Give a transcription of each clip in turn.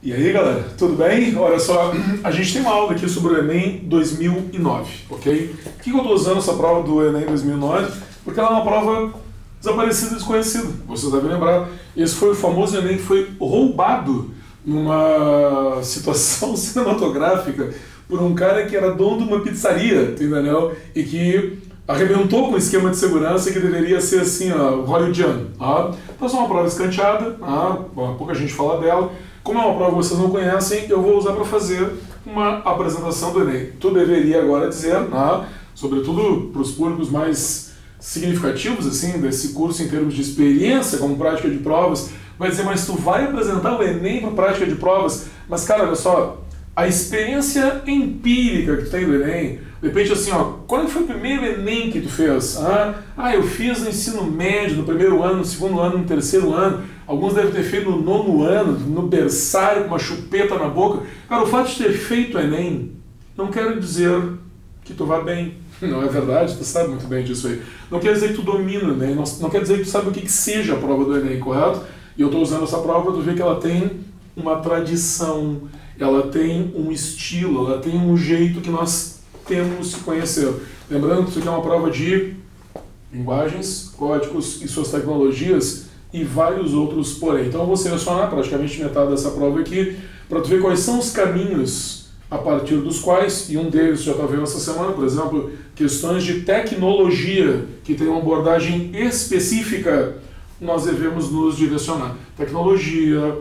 E aí, galera, tudo bem? Olha só, a gente tem uma aula aqui sobre o Enem 2009, ok? Por que eu estou usando essa prova do Enem 2009? Porque ela é uma prova desaparecida e desconhecida. Vocês devem lembrar, esse foi o famoso Enem que foi roubado numa situação cinematográfica por um cara que era dono de uma pizzaria, entendeu? E que arrebentou com o esquema de segurança que deveria ser assim, hollywoodiano. Então, essa é uma prova escanteada, pouca gente fala dela. Como é uma prova que vocês não conhecem, eu vou usar para fazer uma apresentação do Enem. Tu deveria agora dizer, sobretudo para os públicos mais significativos assim, desse curso em termos de experiência como prática de provas, vai dizer, mas tu vai apresentar o Enem para prática de provas? Mas cara, olha só, a experiência empírica que tu tem do Enem, de repente assim, quando foi o primeiro Enem que tu fez? Eu fiz no ensino médio, no primeiro ano, no segundo ano, no terceiro ano. Alguns devem ter feito no nono ano, no berçário, com uma chupeta na boca. Cara, o fato de ter feito o Enem não quer dizer que tu vá bem. Não é verdade? Tu sabe muito bem disso aí. Não quer dizer que tu domina o Enem, não quer dizer que tu sabe o que seja a prova do Enem, correto? E eu estou usando essa prova para tu ver que ela tem uma tradição, ela tem um estilo, ela tem um jeito que nós temos que conhecer. Lembrando que isso aqui é uma prova de linguagens, códigos e suas tecnologias e vários outros porém. Então eu vou selecionar praticamente metade dessa prova aqui para tu ver quais são os caminhos a partir dos quais, e um deles já está vendo essa semana, por exemplo, questões de tecnologia que tem uma abordagem específica, nós devemos nos direcionar. Tecnologia,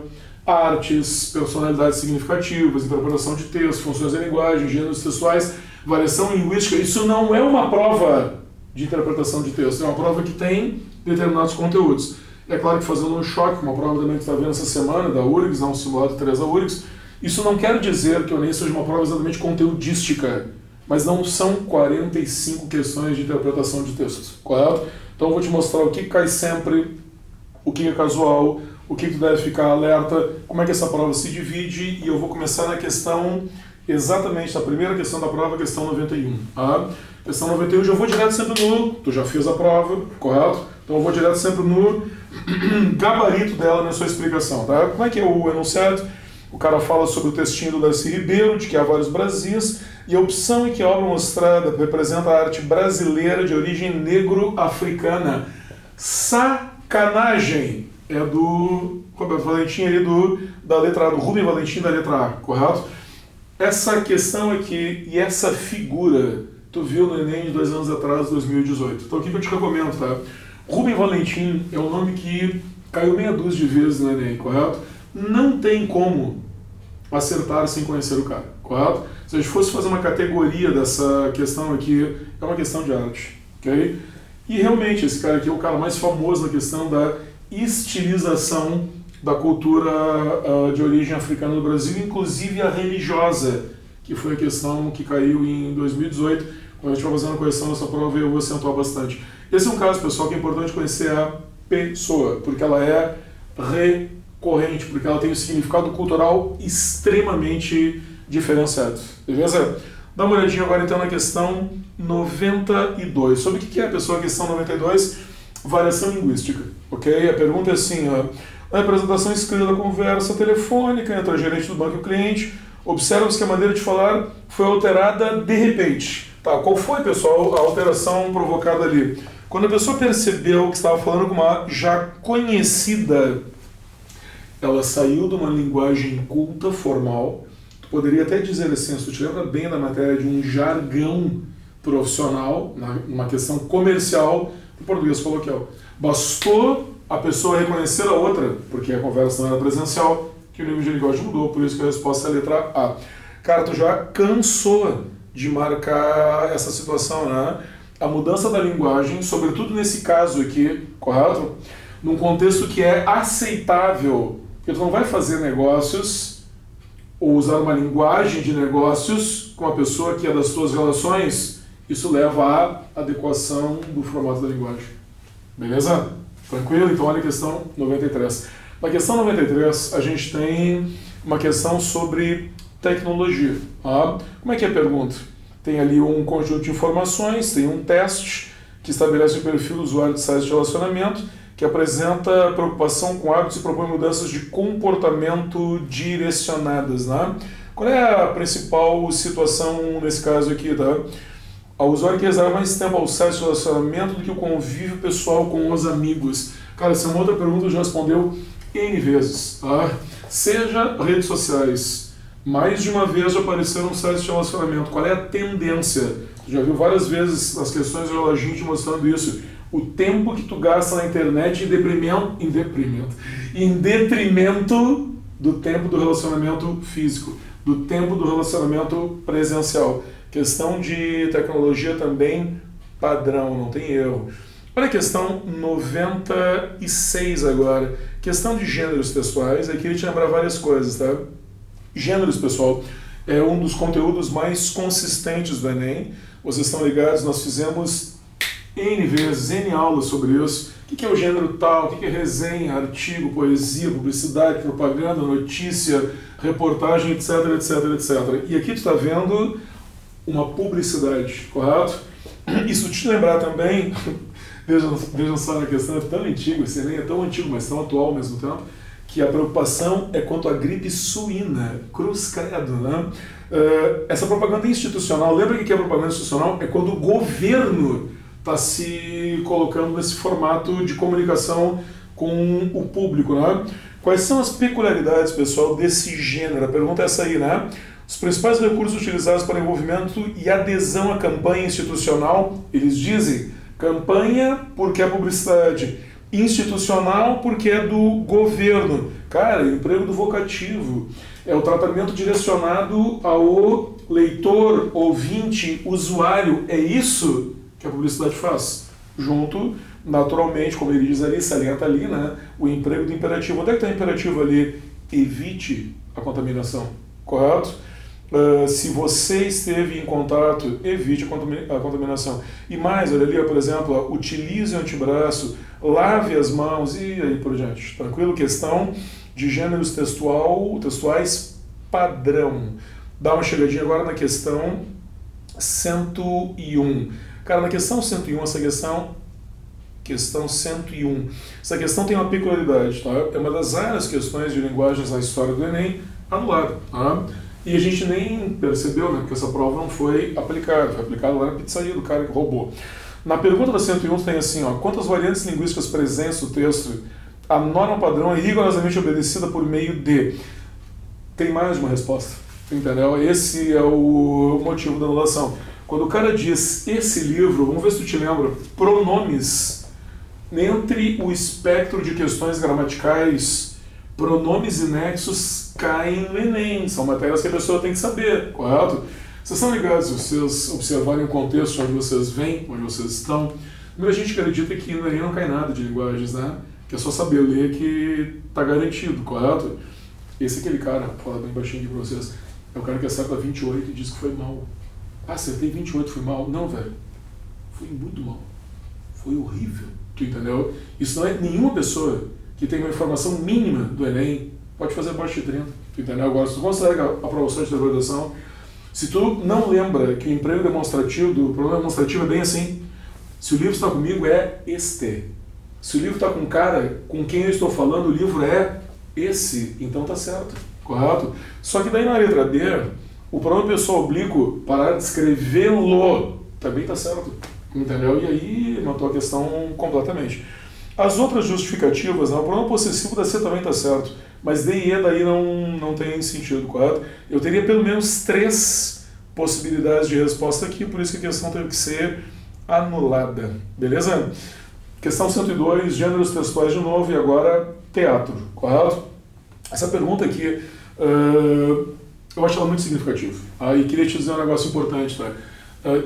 artes, personalidades significativas, interpretação de texto, funções da linguagem, gêneros textuais, variação linguística. Isso não é uma prova de interpretação de texto, é uma prova que tem determinados conteúdos. É claro que fazendo um choque, uma prova também que está vendo essa semana da URGS, um simulado 3 da URGS, isso não quer dizer que o Enem seja uma prova exatamente conteudística, mas não são 45 questões de interpretação de textos, correto? Então eu vou te mostrar o que cai sempre, o que é casual, o que tu deve ficar alerta, como é que essa prova se divide, e eu vou começar na questão, exatamente na primeira questão da prova, a questão 91. Questão 91 já vou direto sempre no, tu já fez a prova, correto? Então eu vou direto sempre no gabarito dela na sua explicação, tá? Como é que é o enunciado? O cara fala sobre o textinho do Darcy Ribeiro, de que há vários Brasis, e a opção em que a obra mostrada representa a arte brasileira de origem negro-africana. Sacanagem! É do Roberto Valentim ali da letra A, do Rubem Valentim da letra A, correto? Essa questão aqui e essa figura tu viu no Enem de 2 anos atrás, 2018. Então o que eu te recomendo, tá? Rubem Valentim é um nome que caiu meia dúzia de vezes no Enem, correto? Não tem como acertar sem conhecer o cara, correto? Se a gente fosse fazer uma categoria dessa questão aqui, é uma questão de arte, ok? E realmente esse cara aqui é o cara mais famoso na questão da estilização da cultura de origem africana no Brasil, inclusive a religiosa, que foi a questão que caiu em 2018. Quando a gente vai fazendo a correção dessa prova, eu vou acentuar bastante. Esse é um caso, pessoal, que é importante conhecer a pessoa, porque ela é recorrente, porque ela tem um significado cultural extremamente diferenciado. Beleza? Dá uma olhadinha agora então na questão 92. Sobre o que é a pessoa? A questão 92, variação linguística. Ok? A pergunta é assim, na representação escrita da conversa telefônica entre a gerente do banco e o cliente, observa-se que a maneira de falar foi alterada de repente. Tá, qual foi, pessoal, a alteração provocada ali? Quando a pessoa percebeu que estava falando com uma já conhecida, ela saiu de uma linguagem culta, formal. Tu poderia até dizer assim, se tu te lembra bem da matéria de um jargão profissional, numa questão comercial, em português coloquial. Bastou a pessoa reconhecer a outra, porque a conversa não era presencial, que o nível de linguagem mudou, por isso que a resposta é a letra A. Cara, tu já cansou de marcar essa situação, né? A mudança da linguagem, sobretudo nesse caso aqui, correto? Num contexto que é aceitável, porque tu não vai fazer negócios ou usar uma linguagem de negócios com a pessoa que é das tuas relações, isso leva à adequação do formato da linguagem. Beleza? Tranquilo? Então olha a questão 93. Na questão 93, a gente tem uma questão sobre tecnologia. Como é que é a pergunta? Tem ali um conjunto de informações, tem um teste que estabelece o perfil do usuário de sites de relacionamento que apresenta preocupação com hábitos e propõe mudanças de comportamento direcionadas, né? Qual é a principal situação nesse caso aqui, tá? A usuário que reserva mais tempo ao site de relacionamento do que o convívio pessoal com os amigos. Cara, essa é uma outra pergunta que já respondeu N vezes, tá? Seja redes sociais, mais de uma vez já apareceram sites de relacionamento. Qual é a tendência? Tu já viu várias vezes as questões de relógio te mostrando isso. O tempo que tu gasta na internet em detrimento do tempo do relacionamento físico, do tempo do relacionamento presencial. Questão de tecnologia também padrão, não tem erro. Olha a questão 96 agora. Questão de gêneros textuais. Aqui eu queria te lembrar várias coisas, tá? Gêneros, pessoal, é um dos conteúdos mais consistentes do Enem. Vocês estão ligados, nós fizemos N vezes, N aulas sobre isso. O que é o gênero tal? O que é resenha, artigo, poesia, publicidade, propaganda, notícia, reportagem, etc, etc, etc. E aqui tu está vendo uma publicidade, correto? Isso te lembrar também, vejam só, a questão é tão antiga, esse Enem é tão antigo, mas tão atual ao mesmo tempo, que a preocupação é quanto à gripe suína, cruz credo, né? Essa propaganda institucional, lembra que é propaganda institucional? É quando o governo está se colocando nesse formato de comunicação com o público, né? Quais são as peculiaridades, pessoal, desse gênero? A pergunta é essa aí, né? Os principais recursos utilizados para envolvimento e adesão à campanha institucional, eles dizem, campanha porque é publicidade, institucional porque é do governo. Cara, o emprego do vocativo é o tratamento direcionado ao leitor, ouvinte, usuário. É isso que a publicidade faz. Junto, naturalmente, como ele diz ali, salienta ali, né, o emprego do imperativo. Onde é que está o imperativo ali? Evite a contaminação, correto? Se você esteve em contato, evite a contaminação. E mais, olha ali, por exemplo, utilize o antebraço, lave as mãos e aí por diante. Tranquilo? Questão de gêneros textuais padrão. Dá uma chegadinha agora na questão 101. Cara, na questão 101, questão 101, essa questão tem uma peculiaridade, tá? É uma das raras questões de linguagens na história do Enem anulada, tá? E a gente nem percebeu, né, porque essa prova não foi aplicada, foi aplicada lá na pizzaria do cara que roubou. Na pergunta da 101 tem assim, ó, quantas variantes linguísticas presentes no texto a norma padrão é rigorosamente obedecida por meio de... Tem mais de uma resposta, entendeu? Esse é o motivo da anulação. Quando o cara diz esse livro, vamos ver se tu te lembra, pronomes, entre o espectro de questões gramaticais, pronomes e nexos caem no Enem, são matérias que a pessoa tem que saber, correto? Vocês estão ligados, se vocês observarem o contexto onde vocês vêm, onde vocês estão, muita gente acredita que no Enem não cai nada de linguagens, né? Que é só saber ler que está garantido, correto? Esse é aquele cara, vou falar bem baixinho aqui para vocês, é o cara que acerta 28 e diz que foi mal. Ah, acertei 28, fui mal. Não, velho, fui muito mal. Foi horrível, tu entendeu? Isso não é nenhuma pessoa que tem uma informação mínima do Enem pode fazer abaixo de 30, tu entendeu? Agora, se tu consegue a aprovação de interpretação, se tu não lembra que o emprego demonstrativo, do problema demonstrativo é bem assim, se o livro está comigo é este, se o livro está com o cara com quem eu estou falando, o livro é esse, então tá certo, correto? Só que daí na letra B, o pronome pessoal oblíquo, parar de escrevê-lo, também tá certo, entendeu? E aí matou a questão completamente. As outras justificativas, né, o pronome possessivo da C também tá certo, mas D e E daí não tem sentido, correto? Eu teria pelo menos 3 possibilidades de resposta aqui, por isso que a questão teve que ser anulada, beleza? Questão 102, gêneros textuais de novo, e agora teatro, correto? Essa pergunta aqui, eu acho ela muito significativa. E queria te dizer um negócio importante, tá?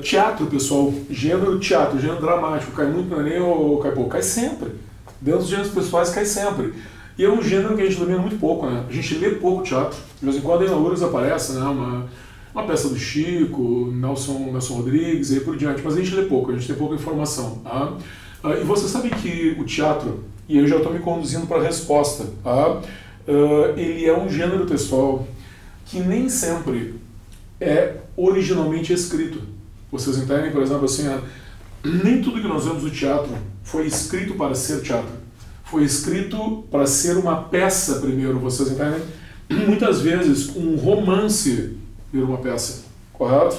Teatro, pessoal, gênero teatro, gênero dramático, cai muito no Enem ou cai pouco? Cai sempre. Dentro dos gêneros pessoais cai sempre. E é um gênero que a gente domina muito pouco, né? A gente lê pouco teatro. De vez em quando aí na URGS aparece, né? Uma peça do Chico, Nelson Rodrigues e aí por diante. Mas a gente lê pouco, a gente tem pouca informação, tá? E você sabe que o teatro, e eu já estou me conduzindo para a resposta, tá? Ele é um gênero textual que nem sempre é originalmente escrito. Vocês entendem, por exemplo, assim, nem tudo que nós vemos no teatro foi escrito para ser teatro. foi escrito para ser uma peça primeiro, vocês entendem? Muitas vezes um romance vira uma peça, correto?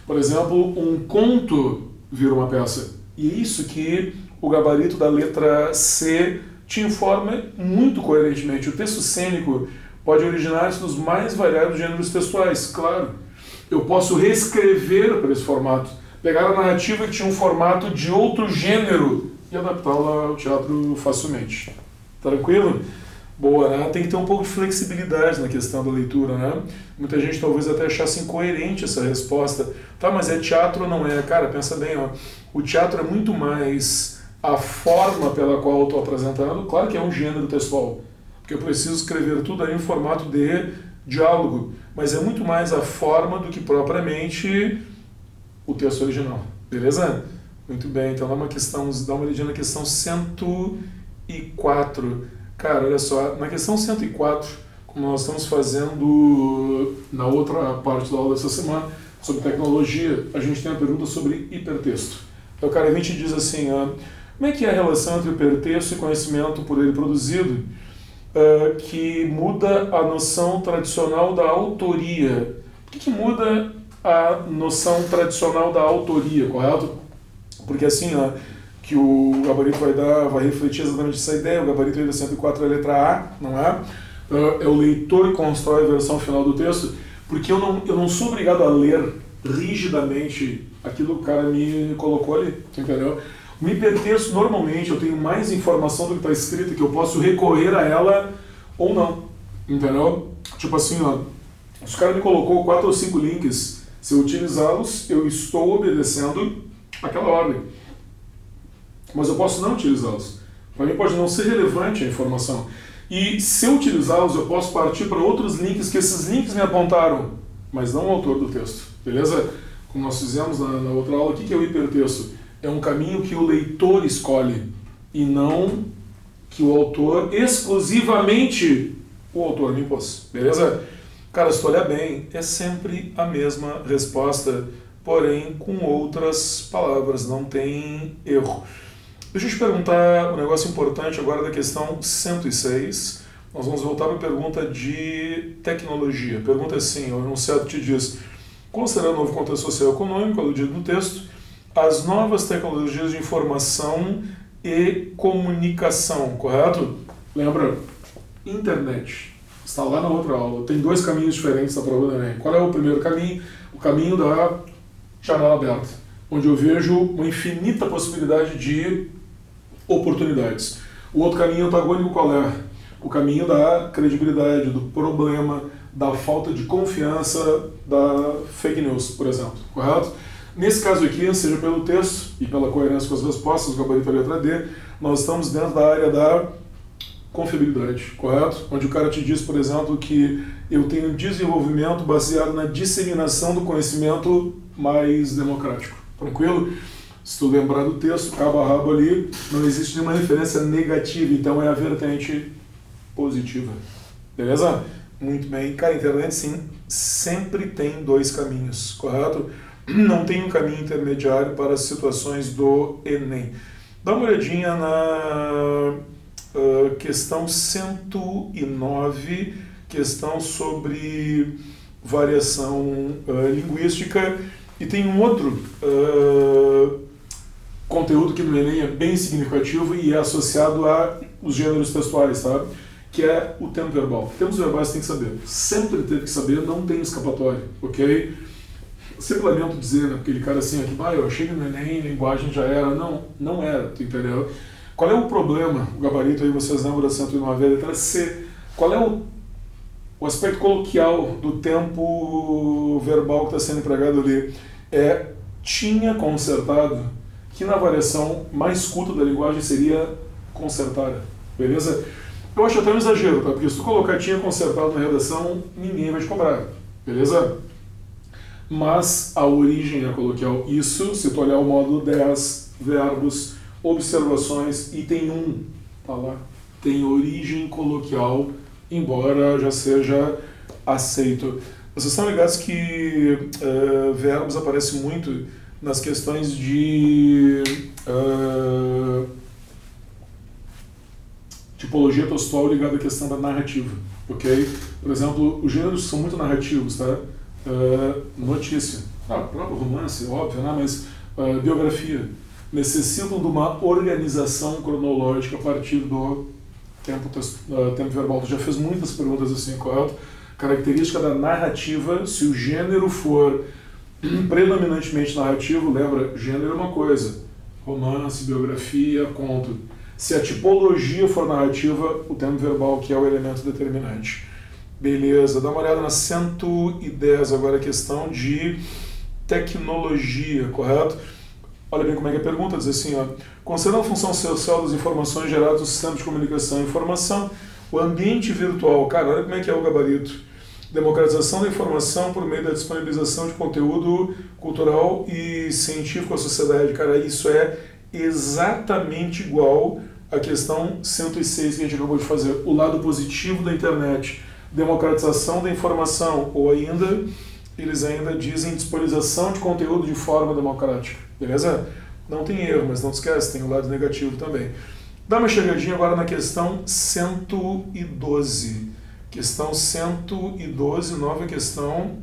Por exemplo, um conto vira uma peça. E é isso que o gabarito da letra C te informa muito coerentemente. O texto cênico pode originar-se dos mais variados gêneros textuais, claro. Eu posso reescrever para esse formato, pegar a narrativa que tinha um formato de outro gênero e adaptá-la ao teatro facilmente. Tranquilo? Boa, né? Tem que ter um pouco de flexibilidade na questão da leitura, né? Muita gente talvez até achasse incoerente essa resposta. Tá, mas é teatro ou não é? Cara, pensa bem, ó. O teatro é muito mais a forma pela qual eu estou apresentando. Claro que é um gênero textual, porque eu preciso escrever tudo aí em formato de diálogo, mas é muito mais a forma do que propriamente o texto original. Beleza? Muito bem, então dá uma olhadinha na questão 104. Cara, olha só, na questão 104, como nós estamos fazendo na outra parte da aula dessa semana, sobre tecnologia, a gente tem a pergunta sobre hipertexto. Então, cara, a gente diz assim, como é que é a relação entre hipertexto e conhecimento por ele produzido, que muda a noção tradicional da autoria? Por que muda a noção tradicional da autoria, correto? Porque assim, que o gabarito vai refletir exatamente essa ideia. O gabarito aí da 104 é a letra A, não é? É o leitor que constrói a versão final do texto, porque eu não sou obrigado a ler rigidamente aquilo que o cara me colocou ali, entendeu? No hipertexto, normalmente, eu tenho mais informação do que está escrito, que eu posso recorrer a ela ou não, entendeu? Tipo assim, se o cara me colocou 4 ou 5 links, se eu utilizá-los, eu estou obedecendo aquela ordem. Mas eu posso não utilizá-los. Para mim pode não ser relevante a informação. E se eu utilizá-los, eu posso partir para outros links que esses links me apontaram, mas não o autor do texto. Beleza? Como nós fizemos na outra aula, o que é o hipertexto? É um caminho que o leitor escolhe e não que o autor, exclusivamente o autor me impôs. Beleza? Cara, se tu olhar bem, é sempre a mesma resposta, porém com outras palavras, não tem erro. Deixa eu te perguntar um negócio importante agora da questão 106. Nós vamos voltar para a pergunta de tecnologia. A pergunta é assim, o enunciado te diz: considerando o novo contexto social e econômico aludido no texto, as novas tecnologias de informação e comunicação, correto? Lembra? Internet. Está lá na outra aula. Tem 2 caminhos diferentes da prova do Enem. Qual é o primeiro caminho? O caminho da janela aberta, onde eu vejo uma infinita possibilidade de oportunidades. O outro caminho antagônico qual é? O caminho da credibilidade, do problema, da falta de confiança, da fake news, por exemplo, correto? Nesse caso aqui, seja pelo texto e pela coerência com as respostas, o gabarito da letra D, nós estamos dentro da área da confiabilidade, correto? Onde o cara te diz, por exemplo, que eu tenho desenvolvimento baseado na disseminação do conhecimento mais democrático. Tranquilo? Se tu lembrar do texto, cabo a rabo ali, não existe nenhuma referência negativa, então é a vertente positiva. Beleza? Muito bem. Cara, a internet, sim, sempre tem 2 caminhos, correto? Não tem um caminho intermediário para as situações do Enem. Dá uma olhadinha na questão 109, questão sobre variação linguística, e tem um outro conteúdo que no Enem é bem significativo e é associado aos gêneros textuais, tá? Que é o tempo verbal. Tempos verbais você tem que saber. Sempre teve que saber, não tem escapatória, ok? Sempre lamento dizer, né, aquele cara assim, aqui, eu achei que no Enem linguagem já era. Não, não era, tu entendeu? Qual é o problema? O gabarito aí, vocês lembram da 109, a letra C. Qual é o aspecto coloquial do tempo verbal que está sendo empregado ali? Tinha consertado, que na variação mais culta da linguagem seria consertada, beleza? Eu acho até um exagero, tá? Porque se tu colocar tinha consertado na redação, ninguém vai te cobrar, beleza? Mas a origem é coloquial. Isso, se tu olhar o módulo 10, verbos, observações, item 1, tá lá, tem origem coloquial, embora já seja aceito. Vocês estão ligados que verbos aparecem muito nas questões de tipologia textual ligada à questão da narrativa, ok? Por exemplo, os gêneros são muito narrativos, tá? Notícia, próprio romance, óbvio, né? Mas biografia, necessitam de uma organização cronológica a partir do tempo verbal. Tu já fez muitas perguntas assim, correto? Característica da narrativa, se o gênero for predominantemente narrativo, lembra, gênero é uma coisa, romance, biografia, conto. Se a tipologia for narrativa, o tempo verbal que é o elemento determinante. Beleza, dá uma olhada na 110, agora a questão de tecnologia, correto? Olha bem como é que é a pergunta, diz assim, ó, considerando a função social das informações geradas no sistema de comunicação e informação, o ambiente virtual, cara, olha como é que é o gabarito. Democratização da informação por meio da disponibilização de conteúdo cultural e científico à sociedade. Cara, isso é exatamente igual à questão 106 que a gente acabou de fazer. O lado positivo da internet, democratização da informação, ou ainda, eles ainda dizem disponibilização de conteúdo de forma democrática. Beleza? Não tem erro, mas não te esquece, tem o lado negativo também. Dá uma chegadinha agora na questão 112. Questão 112, nova questão.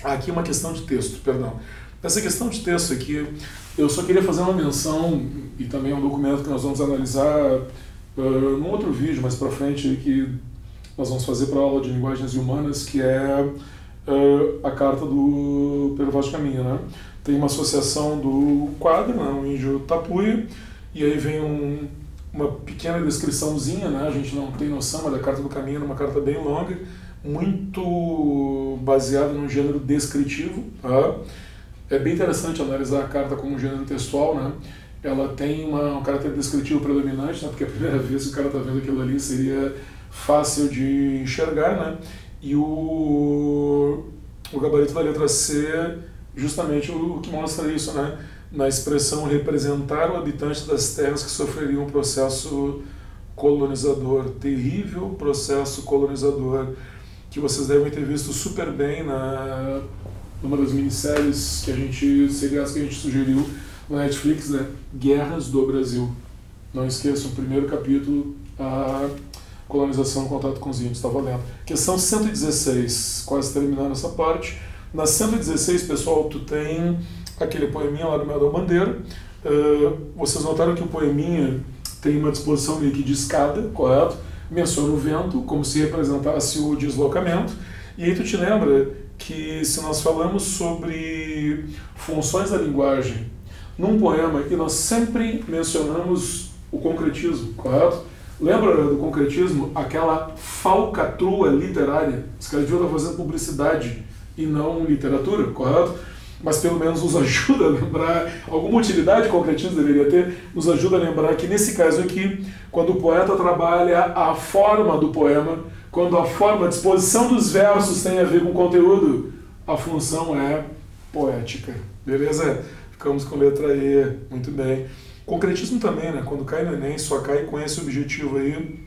Aqui uma questão de texto, perdão. Essa questão de texto aqui, eu só queria fazer uma menção, e também é um documento que nós vamos analisar num outro vídeo mais para frente, que nós vamos fazer para a aula de linguagens humanas, que é a carta do Pedro Vaz de Caminha, né? Tem uma associação do quadro, né? O índio Tapuia, e aí vem uma pequena descriçãozinha, né? A gente não tem noção, mas a carta do caminho é uma carta bem longa, muito baseada num gênero descritivo. Tá? É bem interessante analisar a carta como um gênero textual, né? Ela tem um caráter descritivo predominante, né? Porque a primeira vez que o cara está vendo aquilo ali seria fácil de enxergar, né? E o gabarito da letra C, justamente o que mostra isso, né? Na expressão representar o habitante das terras que sofreriam um processo colonizador, terrível processo colonizador, que vocês devem ter visto super bem numa das minisséries que a gente sugeriu no Netflix, né? Guerras do Brasil. Não esqueçam, o primeiro capítulo, a colonização, contato com os índios, está valendo. Questão 116, quase terminando essa parte. Na 116, pessoal, tu tem aquele poeminha lá do Mel da Bandeira. Vocês notaram que o poeminha tem uma disposição meio que de escada, correto? Menciona o vento como se representasse o deslocamento. E aí tu te lembra que se nós falamos sobre funções da linguagem num poema, e nós sempre mencionamos o concretismo, correto? Lembra do concretismo? Aquela falcatrua literária. Os caras deviam estar fazendo publicidade e não literatura, correto? Mas pelo menos nos ajuda a lembrar, alguma utilidade o concretismo deveria ter, nos ajuda a lembrar que nesse caso aqui, quando o poeta trabalha a forma do poema, quando a forma, a disposição dos versos tem a ver com o conteúdo, a função é poética. Beleza? Ficamos com letra E, muito bem. Concretismo também, né? Quando cai no Enem, só cai com esse objetivo aí,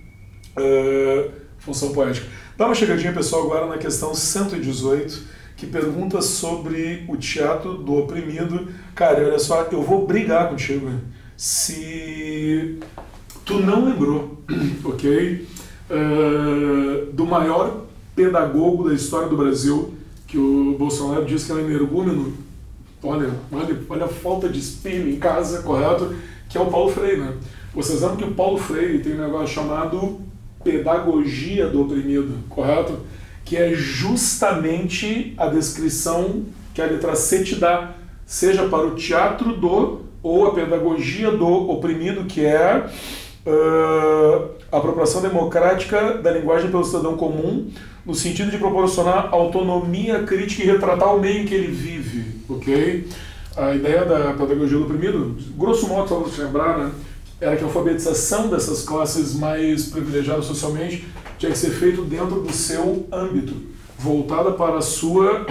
função poética. Dá uma chegadinha, pessoal, agora na questão 118, que pergunta sobre o teatro do oprimido. Cara, olha só, eu vou brigar contigo, né? Se tu não lembrou, ok? Do maior pedagogo da história do Brasil, que o Bolsonaro diz que é um energúmeno. Olha a falta de espelho em casa, correto? Que é o Paulo Freire, né? Vocês sabem que o Paulo Freire tem um negócio chamado pedagogia do oprimido, correto? Que é justamente a descrição que a letra C te dá, seja para o teatro ou a pedagogia do oprimido, que é a apropriação democrática da linguagem pelo cidadão comum, no sentido de proporcionar autonomia crítica e retratar o meio em que ele vive, ok? A ideia da pedagogia do oprimido, grosso modo, só para te lembrar, né, era que a alfabetização dessas classes mais privilegiadas socialmente tinha que ser feito dentro do seu âmbito, voltada para a sua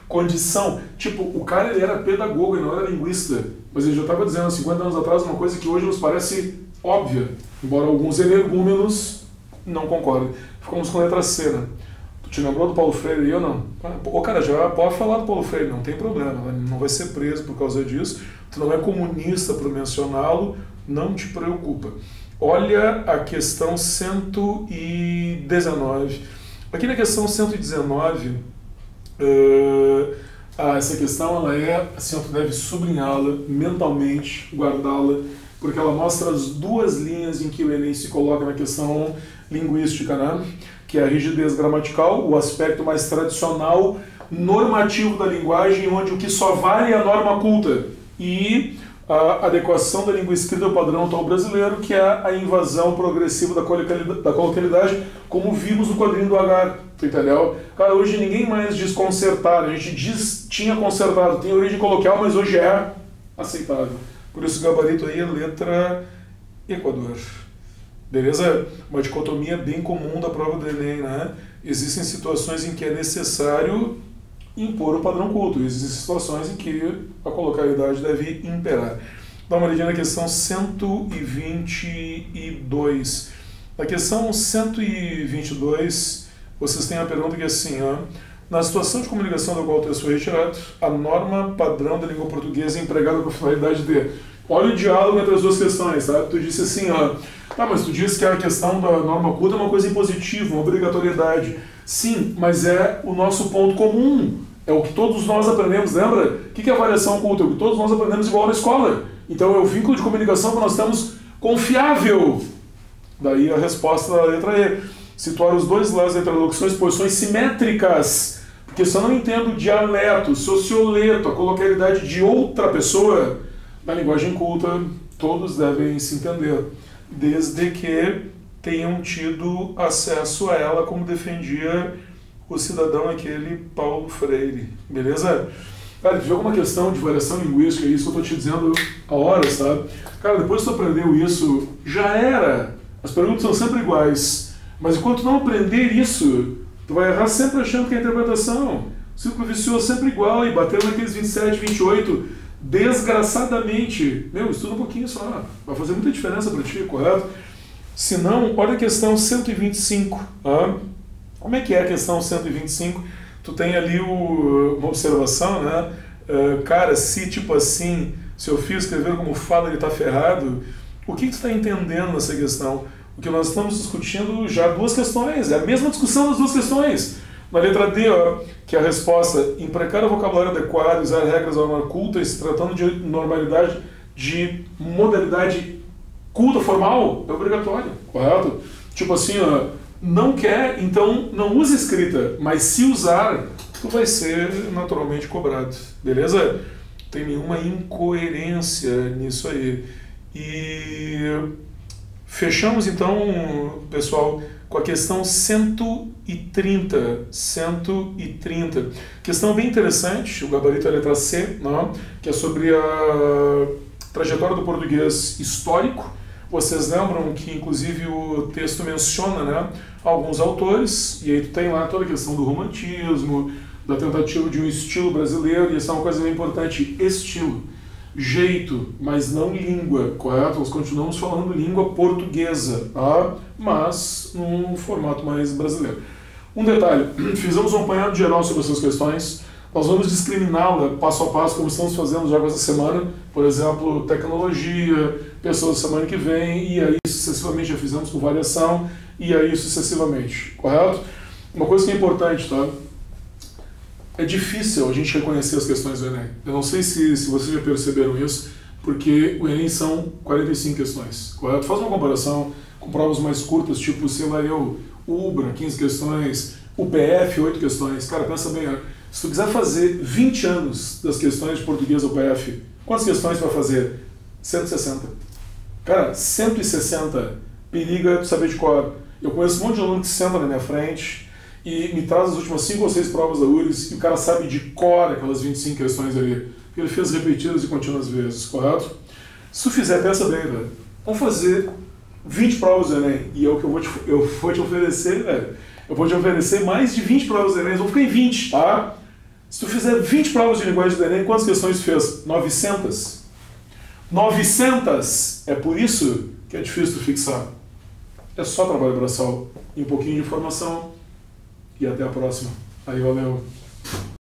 condição. Tipo, o cara ele era pedagogo, ele não era linguista, mas ele já estava dizendo há 50 anos atrás uma coisa que hoje nos parece óbvia, embora alguns energúmenos não concordem. Ficamos com a letra C, né? Tu te lembrou do Paulo Freire e eu não? Ô cara, já pode falar do Paulo Freire, não tem problema, não vai ser preso por causa disso, tu não é comunista por mencioná-lo, não te preocupa. olha a questão 119. Aqui na questão 119, essa questão, ela é, assim, tu deve sublinhá-la mentalmente, guardá-la, porque ela mostra as duas linhas em que o Enem se coloca na questão linguística, né? Que é a rigidez gramatical, o aspecto mais tradicional, normativo da linguagem, onde o que só vale é a norma culta, e a adequação da língua escrita ao padrão atual brasileiro, que é a invasão progressiva da coloquialidade, como vimos no quadrinho do Agar, tu entendeu? Cara, hoje ninguém mais diz consertar, a gente diz tinha consertado, tem origem coloquial, mas hoje é aceitável. Por isso o gabarito aí é letra Equador. Beleza? Uma dicotomia bem comum da prova do Enem, né? Existem situações em que é necessário impor o padrão culto, existem situações em que a coloquialidade deve imperar. Dá uma olhadinha na questão 122. Na questão 122, vocês têm a pergunta que é assim, ó, na situação de comunicação da qual o texto foi retirado, a norma padrão da língua portuguesa é empregada com a finalidade de... Olha o diálogo entre as duas questões, tá? Tu disse assim, ó, tá, mas tu disse que a questão da norma culta é uma coisa impositiva, uma obrigatoriedade. Sim, mas é o nosso ponto comum, é o que todos nós aprendemos, lembra? O que é a variação culta? É o que todos nós aprendemos igual na escola. Então é o vínculo de comunicação que nós temos confiável. Daí a resposta da letra E. Situar os dois lados da interlocução em posições simétricas. Porque se eu não entendo o dialeto, socioleto, a coloquialidade de outra pessoa, na linguagem culta, todos devem se entender, desde que tenham tido acesso a ela, como defendia o cidadão aquele Paulo Freire. Beleza? Cara, tiver alguma questão de variação linguística, é isso que eu estou te dizendo há horas, tá? Cara, depois que tu aprendeu isso, já era. As perguntas são sempre iguais. Mas enquanto não aprender isso, tu vai errar sempre achando que é a interpretação. O círculo vicioso sempre igual, e batendo naqueles 27, 28, desgraçadamente. Meu, estuda um pouquinho só. Vai fazer muita diferença para ti, correto? Se não, olha a questão 125. Tá? Como é que é a questão 125? Tu tem ali uma observação, né? Cara, se tipo assim, se eu fiz escrever como fala, ele tá ferrado, o que tu está entendendo nessa questão? O que nós estamos discutindo já duas questões, é a mesma discussão das duas questões. Na letra D, ó, que é a resposta, imprecar o vocabulário adequado, usar regras da norma culta, e se tratando de normalidade, de modalidade culta formal, é obrigatório, correto? Tipo assim, ó, não quer, então não usa escrita, mas se usar, tu vai ser naturalmente cobrado, beleza? Não tem nenhuma incoerência nisso aí. E fechamos então, pessoal, com a questão 130. 130. Questão bem interessante, o gabarito é a letra C, né, que é sobre a trajetória do português histórico. Vocês lembram que, inclusive, o texto menciona, né, alguns autores, e aí tu tem lá toda a questão do romantismo, da tentativa de um estilo brasileiro, e essa é uma coisa bem importante, estilo. Jeito, mas não língua, correto? Nós continuamos falando língua portuguesa, tá? Mas num formato mais brasileiro. Um detalhe, fizemos um apanhado geral sobre essas questões, nós vamos discriminá-la passo a passo, como estamos fazendo já com essa semana, por exemplo, tecnologia, pessoas da semana que vem, e aí sucessivamente já fizemos com variação, e aí sucessivamente, correto? Uma coisa que é importante, tá? É difícil a gente reconhecer as questões do Enem. Eu não sei se vocês já perceberam isso, porque o Enem são 45 questões, correto? Faz uma comparação com provas mais curtas, tipo, sei lá, o UBRA, 15 questões, o PF, 8 questões. Cara, pensa bem, se tu quiser fazer 20 anos das questões de português ou PF, quantas questões tu vai fazer? 160. Cara, 160 periga tu saber de cor. Eu conheço um monte de aluno que senta na minha frente e me traz as últimas 5 ou 6 provas da URGS e o cara sabe de cor aquelas 25 questões ali. Ele fez repetidas e contínuas vezes, correto? Se tu fizer, pensa bem, velho. Vamos fazer 20 provas do Enem e é o que eu vou te oferecer, velho. Eu vou te oferecer mais de 20 provas do Enem, vamos ficar em 20, tá? Se tu fizer 20 provas de linguagem do Enem, quantas questões tu fez? 900? 900! É por isso que é difícil tu fixar. É só trabalho braçal e um pouquinho de informação. E até a próxima. Aí, valeu.